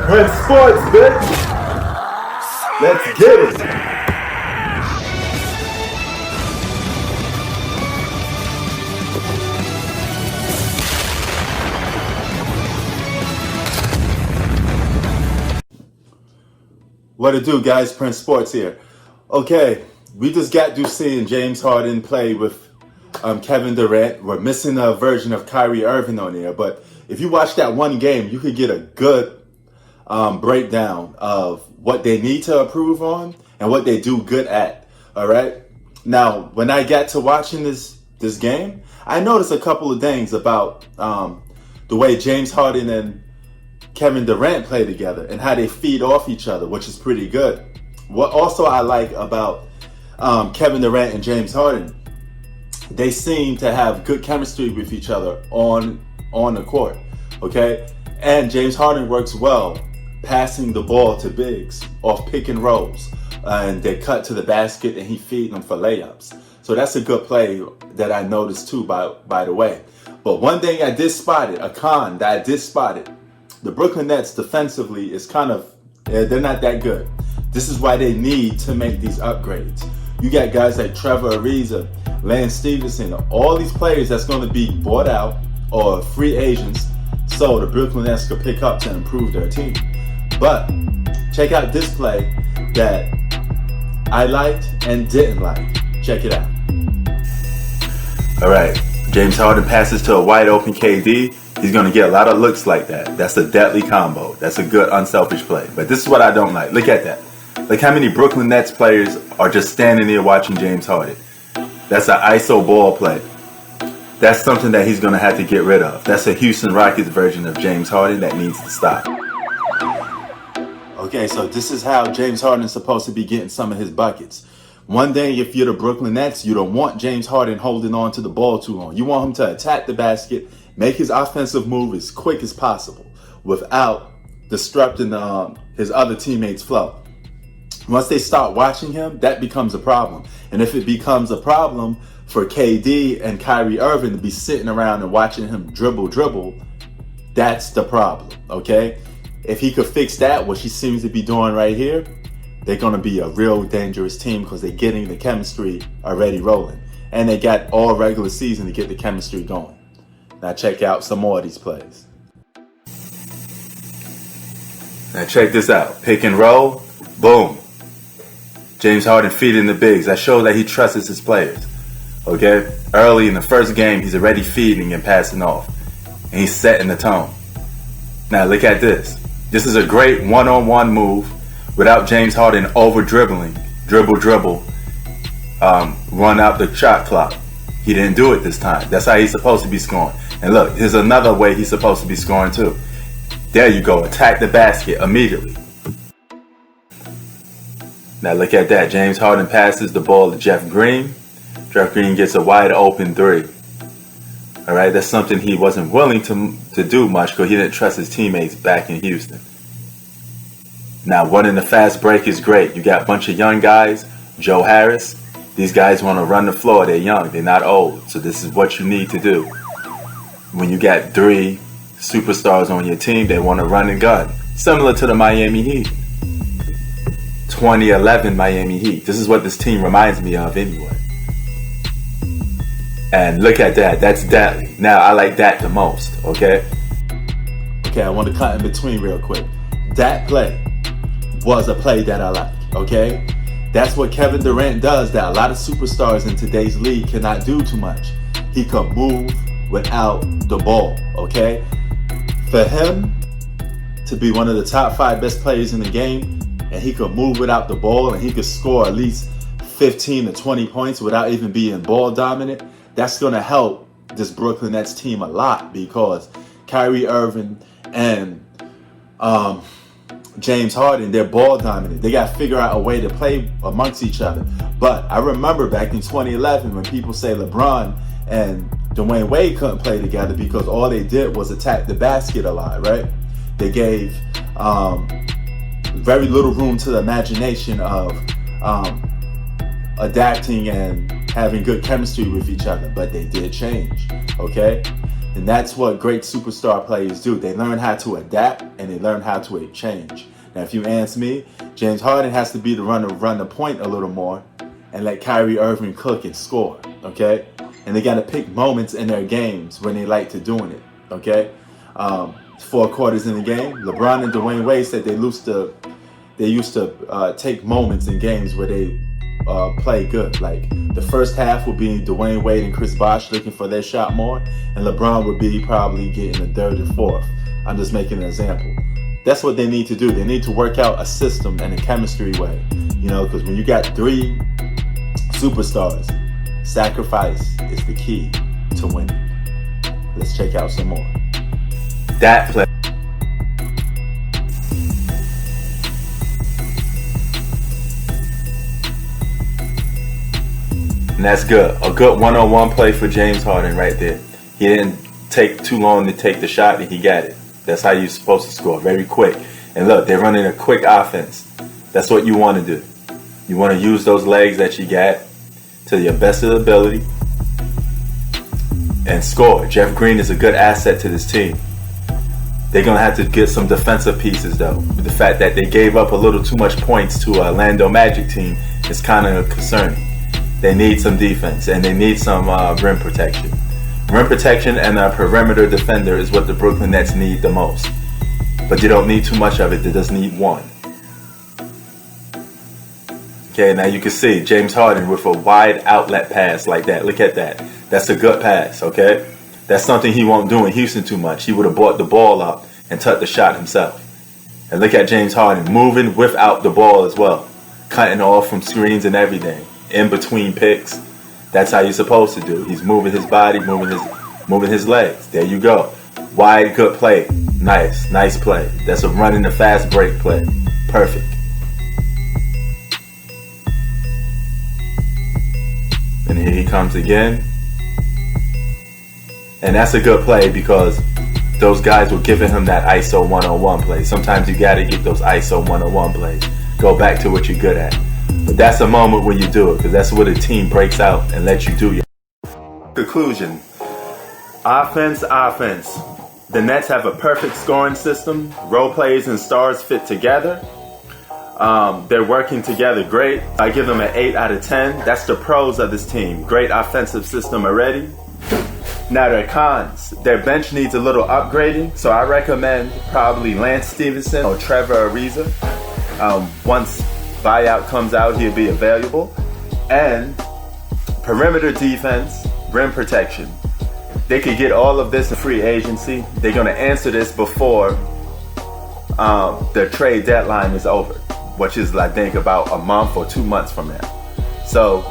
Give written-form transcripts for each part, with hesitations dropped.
Prince Sports, bitch! Let's get it! What it do, guys? Prince Sports here. Okay, we just got through seeing James Harden play with Kevin Durant. We're missing a version of Kyrie Irving on there, but if you watch that one game, you could get a good breakdown of what they need to improve on and what they do good at. All right. Now, when I got to watching this game, I noticed a couple of things about the way James Harden and Kevin Durant play together and how they feed off each other, which is pretty good. What also I like about Kevin Durant and James Harden, they seem to have good chemistry with each other on the court, okay? And James Harden works well passing the ball to bigs off pick and rolls, and they cut to the basket and he feeds them for layups. So that's a good play that I noticed too, by the way. But one thing I did spot it, a con that I did spot it, the Brooklyn Nets defensively is they're not that good. This is why they need to make these upgrades. You got guys like Trevor Ariza, Lance Stevenson, all these players that's going to be bought out or free agents so the Brooklyn Nets could pick up to improve their team. But check out this play that I liked and didn't like. Check it out. All right, James Harden passes to a wide open KD. He's going to get a lot of looks like that. That's a deadly combo. That's a good unselfish play. But this is what I don't like. Look at that. Look how many Brooklyn Nets players are just standing there watching James Harden. That's an ISO ball play. That's something that he's going to have to get rid of. That's a Houston Rockets version of James Harden that needs to stop. Okay, so this is how James Harden is supposed to be getting some of his buckets. One thing, if you're the Brooklyn Nets, you don't want James Harden holding on to the ball too long. You want him to attack the basket, make his offensive move as quick as possible without disrupting his other teammates' flow. Once they start watching him, that becomes a problem. And if it becomes a problem for KD and Kyrie Irving to be sitting around and watching him dribble, that's the problem, okay? If he could fix that, what he seems to be doing right here, they're going to be a real dangerous team because they're getting the chemistry already rolling. And they got all regular season to get the chemistry going. Now check out some more of these plays. Now check this out. Pick and roll. Boom. James Harden feeding the bigs. That shows that he trusts his players. Okay? Early in the first game, he's already feeding and passing off. And he's setting the tone. Now look at this. This is a great one-on-one move without James Harden over-dribbling. Dribble. Run out the shot clock. He didn't do it this time. That's how he's supposed to be scoring. And look, here's another way he's supposed to be scoring too. There you go. Attack the basket immediately. Now look at that. James Harden passes the ball to Jeff Green. Jeff Green gets a wide open three. All right, that's something he wasn't willing to do much because he didn't trust his teammates back in Houston. Now, running the fast break is great. You got a bunch of young guys. Joe Harris. These guys want to run the floor. They're young. They're not old. So this is what you need to do. When you got three superstars on your team, they want to run and gun. Similar to the Miami Heat. 2011 Miami Heat. This is what this team reminds me of anyway. And look at that. That's deadly. Now, I like that the most, okay? Okay, I want to cut in between real quick. That play was a play that I like, okay? That's what Kevin Durant does that a lot of superstars in today's league cannot do too much. He can move without the ball, okay? For him to be one of the top 5 best players in the game, and he could move without the ball, and he could score at least 15 to 20 points without even being ball dominant, that's going to help this Brooklyn Nets team a lot because Kyrie Irving and James Harden, they're ball dominant. They got to figure out a way to play amongst each other. But I remember back in 2011 when people say LeBron and Dwayne Wade couldn't play together because all they did was attack the basket a lot, right? They gave very little room to the imagination of adapting and having good chemistry with each other, but they did change, okay? And that's what great superstar players do. They learn how to adapt and they learn how to change. Now, if you ask me, James Harden has to be the runner, run the point a little more and let Kyrie Irving cook and score, okay? And they got to pick moments in their games when they like to doing it, okay? 4 quarters in the game, LeBron and Dwayne Wade said they used to take moments in games where they play good. Like the first half would be Dwayne Wade and Chris Bosh looking for their shot more, and LeBron would be probably getting the third or fourth. I'm just making an example. That's what they need to do. They need to work out a system and a chemistry way, you know, because when you got 3 superstars, sacrifice is the key to winning. Let's check out some more. That play. And that's good. A good one-on-one play for James Harden right there. He didn't take too long to take the shot and he got it. That's how you're supposed to score, very quick. And look, they're running a quick offense. That's what you want to do. You want to use those legs that you got to your best of the ability and score. Jeff Green is a good asset to this team. They're going to have to get some defensive pieces, though. The fact that they gave up a little too much points to a Orlando Magic team is kind of concerning. They need some defense, and they need some rim protection. Rim protection and a perimeter defender is what the Brooklyn Nets need the most. But you don't need too much of it. They just need one. Okay, now you can see James Harden with a wide outlet pass like that. Look at that. That's a good pass, okay? That's something he won't do in Houston too much. He would have brought the ball up and took the shot himself. And look at James Harden moving without the ball as well. Cutting off from screens and everything. In between picks. That's how you're supposed to do. He's moving his body, moving his legs. There you go. Wide, good play. Nice play. That's a run in the fast break play. Perfect. And here he comes again. And that's a good play because those guys were giving him that ISO one-on-one play. Sometimes you got to get those ISO one-on-one plays. Go back to what you're good at. But that's a moment when you do it because that's where the team breaks out and lets you do your conclusion. Offense. The Nets have a perfect scoring system. Role players and stars fit together. They're working together great. I give them an 8 out of 10. That's the pros of this team. Great offensive system already. Now their cons. Their bench needs a little upgrading. So I recommend probably Lance Stevenson or Trevor Ariza. Once buyout comes out, he'll be available. And perimeter defense, rim protection. They could get all of this in free agency. They're going to answer this before the trade deadline is over, which is, I think, about a month or 2 months from now. So,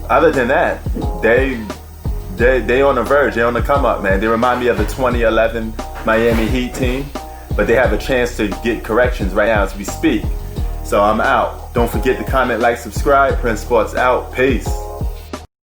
other than that, they on the verge. They're on the come up, man. They remind me of the 2011 Miami Heat team, but they have a chance to get corrections right now as we speak. So I'm out. Don't forget to comment, like, subscribe. Prince Sports out. Peace.